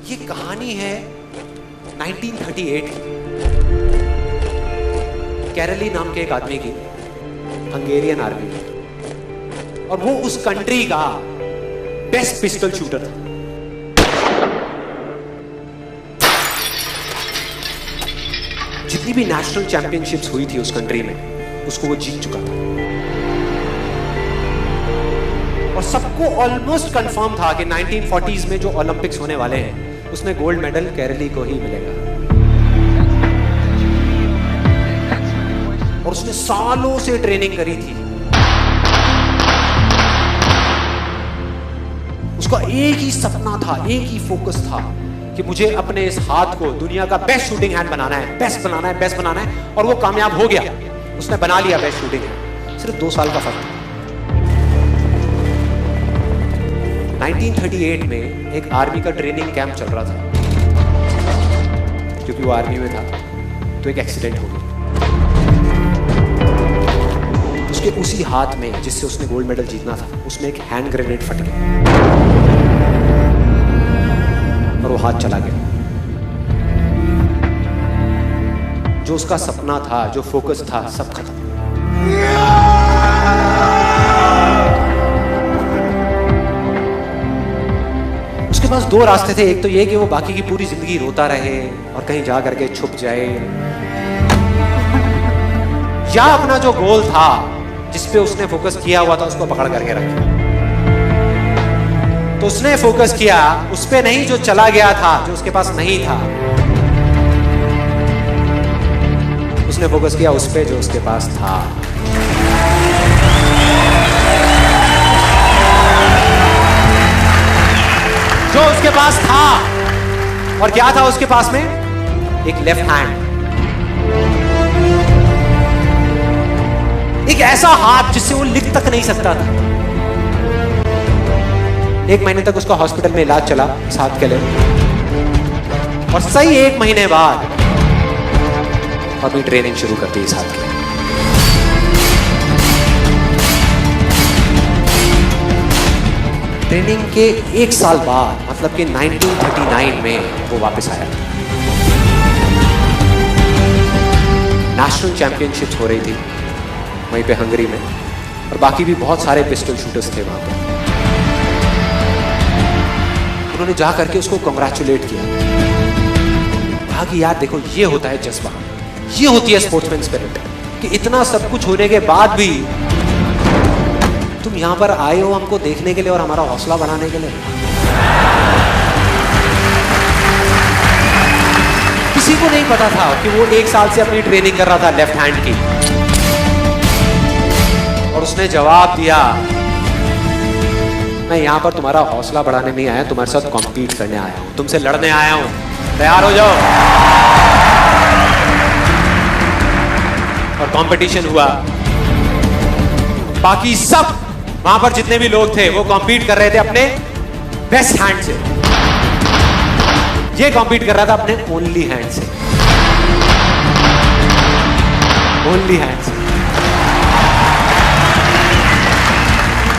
ये कहानी है 1938 की। कैरली नाम के एक आदमी की, हंगेरियन आर्मी, और वो उस कंट्री का बेस्ट पिस्टल शूटर था। जितनी भी नेशनल चैंपियनशिप्स हुई थी उस कंट्री में, उसको वो जीत चुका था। और सबको ऑलमोस्ट कंफर्म था कि 1940s में जो ओलंपिक्स होने वाले हैं उसमें गोल्ड मेडल कैरली को ही मिलेगा। और उसने सालों से ट्रेनिंग करी थी। उसका एक ही सपना था, एक ही फोकस था कि मुझे अपने इस हाथ को दुनिया का बेस्ट शूटिंग हैंड बनाना है, बेस्ट बनाना है, बेस्ट बनाना है। और वो कामयाब हो गया, उसने बना लिया बेस्ट शूटिंग हैंड। सिर्फ 2 साल का फर्क था। 1938 में एक आर्मी का ट्रेनिंग कैंप चल रहा था। क्योंकि वो आर्मी में था तो एक एक्सीडेंट हो गया। उसके उसी हाथ में जिससे उसने गोल्ड मेडल जीतना था, उसमें एक हैंड ग्रेनेड फट गया और वो हाथ चला गया। जो उसका सपना था, जो फोकस था, सब खत्म। उसके पास 2 रास्ते थे। एक तो ये कि वो बाकी की पूरी जिंदगी रोता रहे और कहीं जा करके छुप जाए, या अपना जो गोल था जिस पे उसने फोकस किया हुआ था उसको पकड़ करके रखे। तो उसने फोकस किया उस पे नहीं जो चला गया था, जो उसके पास नहीं था। उसने फोकस किया उस पे जो उसके पास था। जो उसके पास था, और क्या था उसके पास में? एक लेफ्ट हैंड, एक ऐसा हाथ जिससे वो लिख तक नहीं सकता था। 1 महीने तक उसका हॉस्पिटल में इलाज चला इस हाथ के लिए, और सही 1 महीने बाद अपनी ट्रेनिंग शुरू करती इस हाथ के लिए। ट्रेनिंग के 1 साल बाद, मतलब कि 1939 में वो वापस आया। नेशनल चैंपियनशिप्स हो रही थी वहीं पे हंगरी में, और बाकी भी बहुत सारे पिस्टल शूटर्स थे वहां पे। उन्होंने जा करके उसको कांग्रेचुलेट किया, कहा कि यार देखो, ये होता है जज्बा, ये होती है स्पोर्ट्समैन स्पिरिट, कि इतना सब कुछ होने के बाद भी तुम यहां पर आए हो हमको देखने के लिए और हमारा हौसला बनाने के लिए। किसी को नहीं पता था कि वो 1 साल से अपनी ट्रेनिंग कर रहा था लेफ्ट हैंड की। और उसने जवाब दिया, मैं यहां पर तुम्हारा हौसला बढ़ाने नहीं आया, तुम्हारे साथ कॉम्पीट करने आया हूं, तुमसे लड़ने आया हूं, तैयार हो जाओ। और कंपटीशन हुआ। बाकी सब वहां पर जितने भी लोग थे वो कॉम्पीट कर रहे थे अपने बेस्ट हैंड से। ये कॉम्पीट कर रहा था अपने ओनली हैंड से, ओनली हैंड से।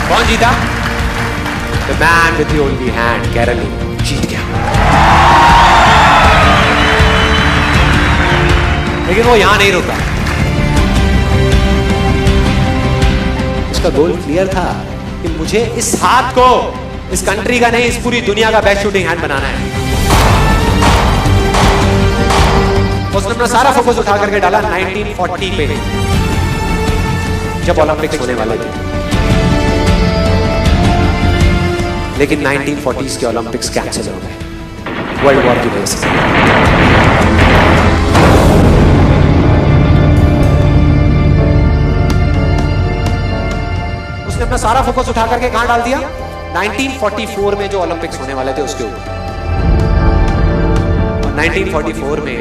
कौन जीता? The man with the only hand, Kairali जीत गया। लेकिन वो यहां नहीं रुका। उसका गोल क्लियर था कि मुझे इस हाथ को, इस कंट्री का नहीं, इस पूरी दुनिया का बेस्ट शूटिंग हैंड बनाना है। उसने अपना सारा फोकस उठा करके डाला 1940 पे, जब ओलंपिक्स होने वाले थे। लेकिन 1940s के ओलंपिक्स कैंसिल हो गए वर्ल्ड वॉर की वजह से। उसने अपना सारा फोकस उठा करके कहां डाल दिया? 1944 में जो ओलंपिक्स होने वाले थे उसके ऊपर। और 1944 में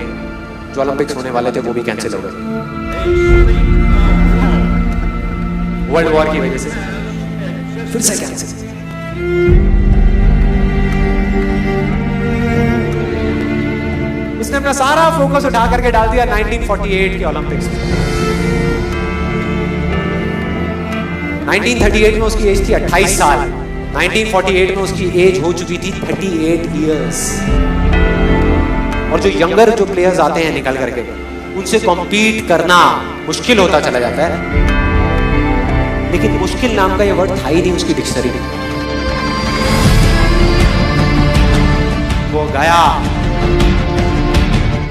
जो ओलंपिक्स होने वाले थे वो भी कैंसिल हो गए वर्ल्ड वॉर की वजह से। फिर से कैंसिल। उसने अपना सारा फोकस उठा करके डाल दिया 1948 के ओलंपिक्स में। 1938 में उसकी एज थी 28 साल। 1948 में उसकी एज हो चुकी थी 38 इयर्स। और जो यंगर जो प्लेयर्स आते हैं निकल करके, उनसे कॉम्पीट करना मुश्किल होता चला जाता है। लेकिन मुश्किल नाम का ये वर्ड था ही नहीं उसकी डिक्शनरी में। वो गया,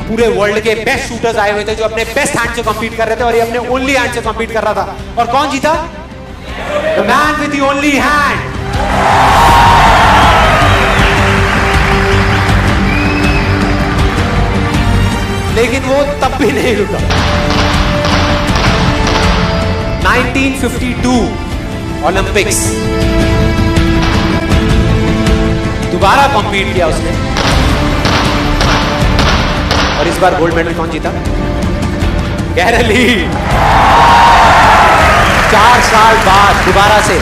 पूरे वर्ल्ड के बेस्ट शूटर्स आए हुए थे जो अपने बेस्ट हैंड से कॉम्पीट कर रहे थे, और ये अपने ओनली हैंड से कॉम्पीट कर रहा था। और कौन जीता? The man with the only hand. लेकिन वो तब भी नहीं रुका। 1952 ओलंपिक्स, दोबारा कॉम्पीट किया उसने, और इस बार गोल्ड मेडल कौन जीता? गैरल ली। 4 साल बाद दोबारा से,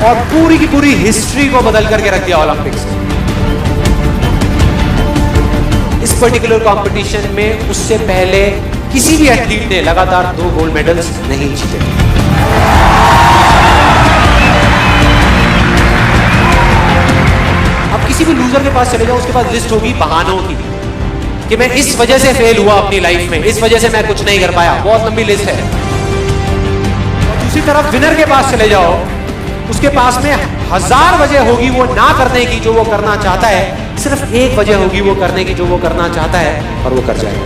और पूरी की पूरी हिस्ट्री को बदल करके रख दिया ओलंपिक्स ने। इस पर्टिकुलर कंपटीशन में उससे पहले किसी भी एथलीट ने लगातार 2 गोल्ड मेडल्स नहीं जीते। अब किसी भी लूजर के पास चले जाओ, उसके पास लिस्ट होगी बहानों की कि मैं इस वजह से फेल हुआ अपनी लाइफ में, इस वजह से मैं कुछ नहीं कर पाया। बहुत लंबी लिस्ट है। और दूसरी तरफ विनर के पास चले जाओ, उसके पास में 1000 वजह होगी वो ना करने की जो वो करना चाहता है, सिर्फ एक वजह होगी वो करने की जो वो करना चाहता है, और वो कर जाएगा।